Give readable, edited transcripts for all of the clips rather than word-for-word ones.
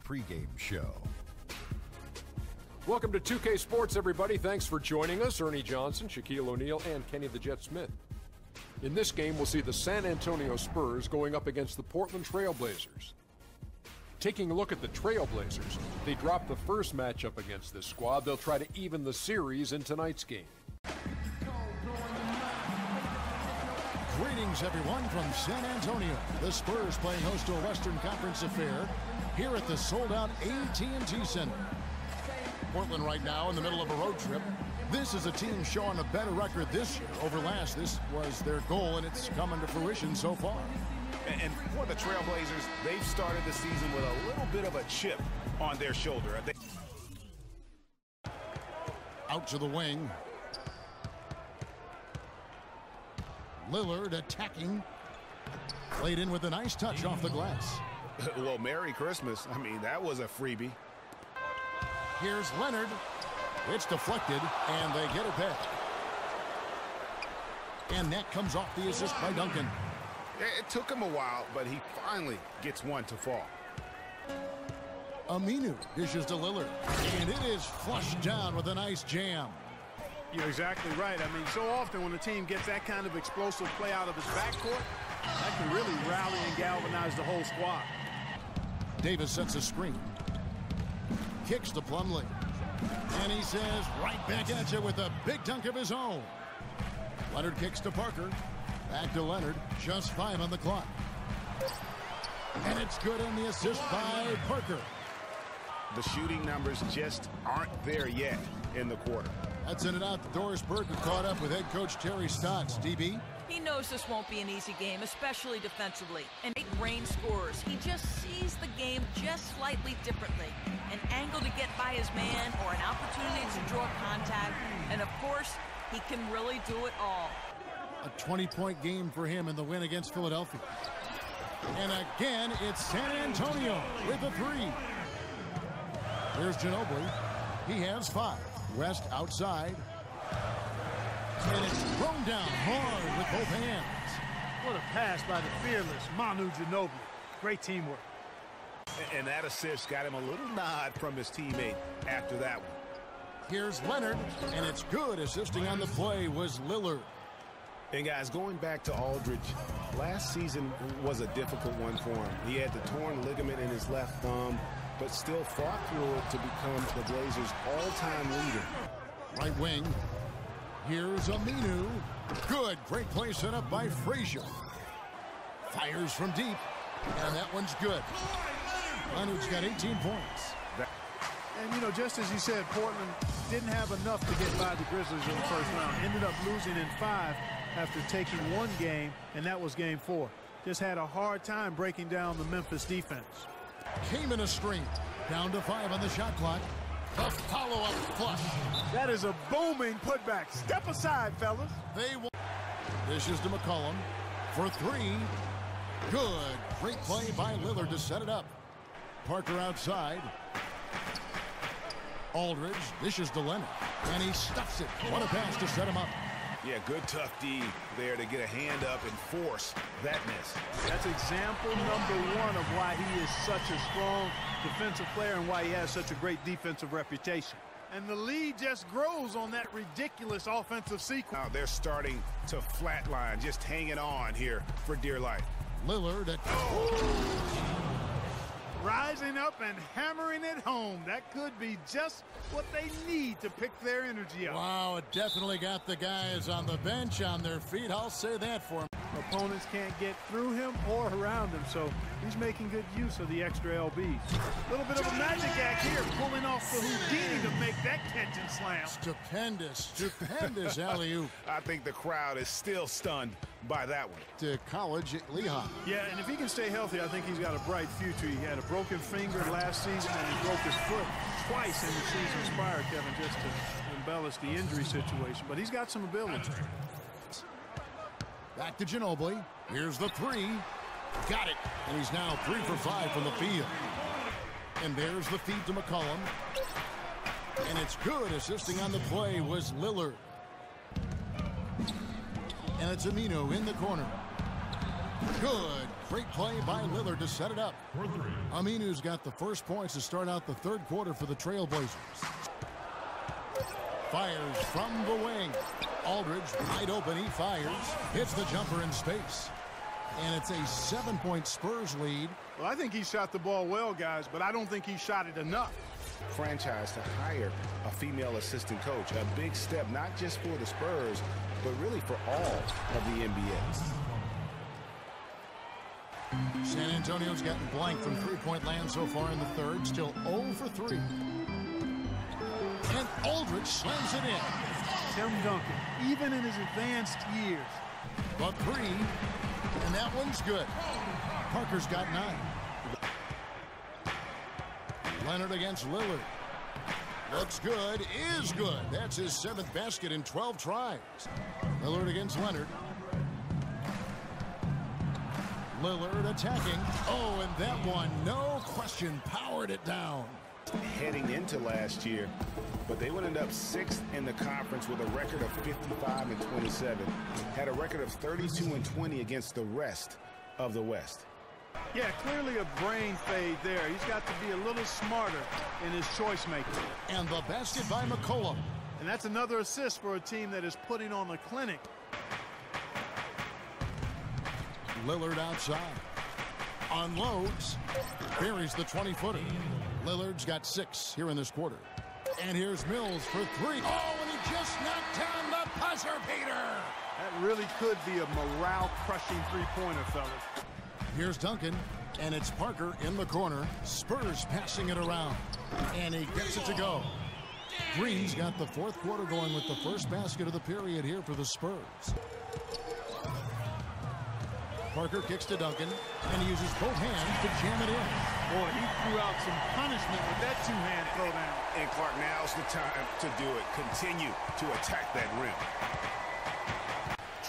pregame show. Welcome to 2K Sports, everybody. Thanks for joining us. Ernie Johnson, Shaquille O'Neal, and Kenny the Jet Smith. In this game, we'll see the San Antonio Spurs going up against the Pórtland Trail Blazers. Taking a look at the Trail Blazers, they dropped the first matchup against this squad. They'll try to even the series in tonight's game. Greetings, everyone, from San Antonio. The Spurs playing host to a Western Conference affair here at the sold-out AT&T Center. Portland right now in the middle of a road trip. This is a team showing a better record this year over last. This was their goal, and it's coming to fruition so far. And for the Trailblazers, they've started the season with a little bit of a chip on their shoulder. Out to the wing. Lillard attacking. Played in with a nice touch off the glass. Well, Merry Christmas. I mean, that was a freebie. Here's Leonard. It's deflected, and they get it back. And that comes off the assist by Duncan. It took him a while, but he finally gets one to fall. Aminu dishes to Lillard, and it is flushed down with a nice jam. You're exactly right. I mean, so often when a team gets that kind of explosive play out of its backcourt, that can really rally and galvanize the whole squad. Davis sets a screen. Kicks to Plumlee. And he says, right back at you with a big dunk of his own. Leonard kicks to Parker. Back to Leonard. Just 5 on the clock. And it's good on the assist by Parker. The shooting numbers just aren't there yet in the quarter. That's in and out the doors. Berger caught up with head coach Terry Stotts. DB? He knows this won't be an easy game, especially defensively. And range scores. He just sees the game just slightly differently. An angle to get by his man or an opportunity to draw contact. And of course, he can really do it all. A 20-point game for him in the win against Philadelphia. And again, it's San Antonio with a 3. There's Ginobili. He has 5. West outside. And it's thrown down hard with both hands. What a pass by the fearless Manu Ginobili. Great teamwork. And that assist got him a little nod from his teammate after that one. Here's Leonard, and it's good. Assisting on the play was Lillard. And guys, going back to Aldridge, last season was a difficult one for him. He had the torn ligament in his left thumb, but still fought through it to become the Blazers' all-time leader. Right wing. Here's Aminu. Good. Great play set up by Frazier. Fires from deep. And that one's good. Leonard's got 18 points. And, you know, just as you said, Portland didn't have enough to get by the Grizzlies in the first round. Ended up losing in 5 after taking 1 game, and that was game 4. Just had a hard time breaking down the Memphis defense. Came in a string. Down to 5 on the shot clock. A follow-up flush. That is a booming putback. Step aside, fellas. They won. This is to McCollum for 3. Good. Great play by Lillard to set it up. Parker outside. Aldridge. This is to Leonard. And he stuffs it. What a pass to set him up. Yeah, good tough D there to get a hand up and force that miss. That's example number 1 of why he is such a strong defensive player and why he has such a great defensive reputation. And the lead just grows on that ridiculous offensive sequence. Now they're starting to flatline, just hanging on here for dear life. Lillard at... Rising up and hammering it home. That could be just what they need to pick their energy up. Wow, it definitely got the guys on the bench on their feet. I'll say that for him. Opponents can't get through him or around him, so he's making good use of the extra LBs. A little bit of a magic act here, pulling off the Houdini to make that catch and slam. Stupendous alley-oop. I think the crowd is still stunned by that one. To college at Lehigh. Yeah, and if he can stay healthy, I think he's got a bright future. He had a broken finger last season, and he broke his foot twice in the seasons prior, Kevin, just to embellish the injury situation. But he's got some ability. Back to Ginobili. Here's the 3. Got it. And he's now 3 for 5 from the field. And there's the feed to McCollum. And it's good. Assisting on the play was Lillard. And it's Aminu in the corner. Good. Great play by Lillard to set it up. Aminu's got the first points to start out the third quarter for the Trail Blazers. Fires from the wing. Aldridge wide open, he fires. Hits the jumper in space. And it's a 7-point Spurs lead. Well, I think he shot the ball well, guys, but I don't think he shot it enough. Franchise to hire a female assistant coach. A big step, not just for the Spurs, but really for all of the NBA. San Antonio's gotten blank from three-point land so far in the third. Still 0 for 3. And Aldridge slams it in. Tim Duncan, even in his advanced years. But 3, and that one's good. Parker's got 9. Leonard against Lillard. Looks good, is good. That's his 7th basket in 12 tries. Lillard against Leonard. Lillard attacking. Oh, and that one, no question, powered it down. Heading into last year, but they would end up 6th in the conference with a record of 55-27. Had a record of 32-20 against the rest of the West. Yeah, clearly a brain fade there. He's got to be a little smarter in his choice making. And the basket by McCollum. And that's another assist for a team that is putting on a clinic. Lillard outside. Unloads. Buries the 20-footer. Lillard's got 6 here in this quarter. And here's Mills for 3. Oh, and he just knocked down the buzzer beater. That really could be a morale-crushing three-pointer, fellas. Here's Duncan, and it's Parker in the corner. Spurs passing it around, and he gets it to go. Green's got the fourth quarter going with the first basket of the period here for the Spurs. Parker kicks to Duncan, and he uses both hands to jam it in. Boy, he threw out some punishment with that two-hand throwdown. And Clark, now's the time to do it. Continue to attack that rim.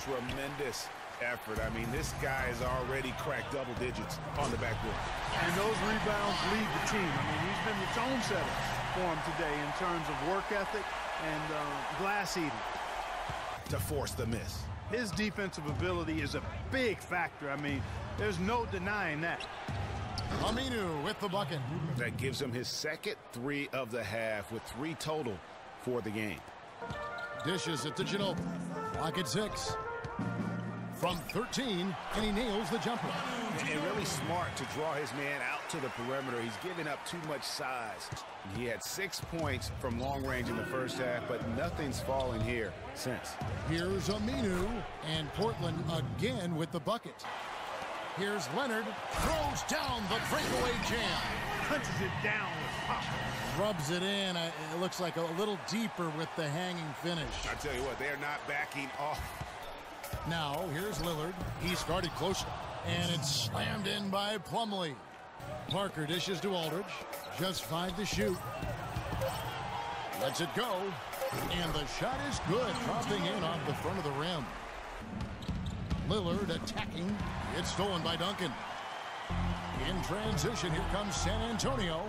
Tremendous effort. I mean, this guy has already cracked double digits on the backboard. And those rebounds lead the team. I mean, he's been the tone setter for him today in terms of work ethic and glass eating. To force the miss. His defensive ability is a big factor. I mean, there's no denying that. Aminu with the bucket. That gives him his second 3 of the half with 3 total for the game. Dishes it to Ginobili. Lock at 6. From 13, and he nails the jumper. And really smart to draw his man out to the perimeter. He's giving up too much size. He had 6 points from long range in the first half, but nothing's fallen here since. Here's Aminu, and Portland again with the bucket. Here's Leonard, throws down the breakaway jam. Punches it down with pop. Rubs it in. It looks like a little deeper with the hanging finish. I tell you what, they're not backing off. Now, here's Lillard. He started closer, and it's slammed in by Plumlee. Parker dishes to Aldridge. Just 5 to shoot. Lets it go, and the shot is good, dropping in off the front of the rim. Lillard attacking. It's stolen by Duncan. In transition, here comes San Antonio,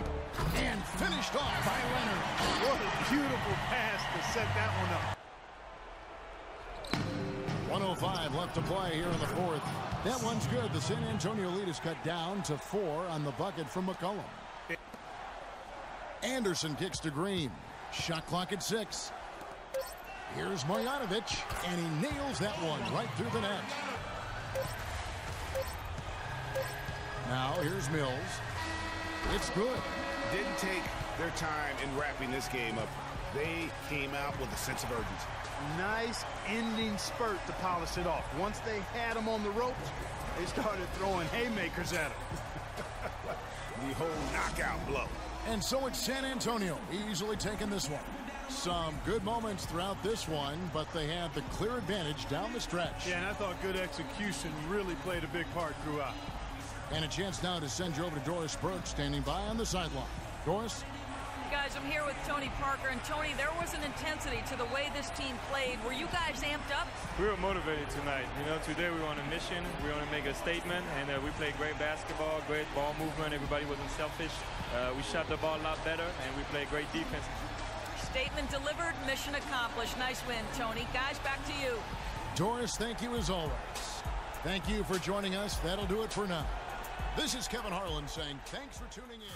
and finished off by Leonard. What a beautiful pass to set that one up. 1:05 left to play here in the fourth. That one's good. The San Antonio lead is cut down to 4 on the bucket from McCollum. Anderson kicks to Green. Shot clock at 6. Here's Marjanovic, and he nails that one right through the net. Now here's Mills. It's good. Didn't take their time in wrapping this game up. They came out with a sense of urgency. Nice ending spurt to polish it off. Once they had him on the ropes, they started throwing haymakers at him. The whole knockout blow. And so it's San Antonio easily taking this one. Some good moments throughout this one, but they had the clear advantage down the stretch. Yeah, and I thought good execution really played a big part throughout. And a chance now to send you over to Doris Burke, standing by on the sideline. Doris? Guys, I'm here with Tony Parker. And Tony, there was an intensity to the way this team played. Were you guys amped up? We were motivated tonight. You know, today we were on a mission. We want to make a statement, and we played great basketball, great ball movement. Everybody wasn't selfish. We shot the ball a lot better, and we played great defense. Statement delivered, mission accomplished. Nice win, Tony. Guys, back to you. Doris, thank you as always. Thank you for joining us. That'll do it for now. This is Kevin Harlan saying thanks for tuning in.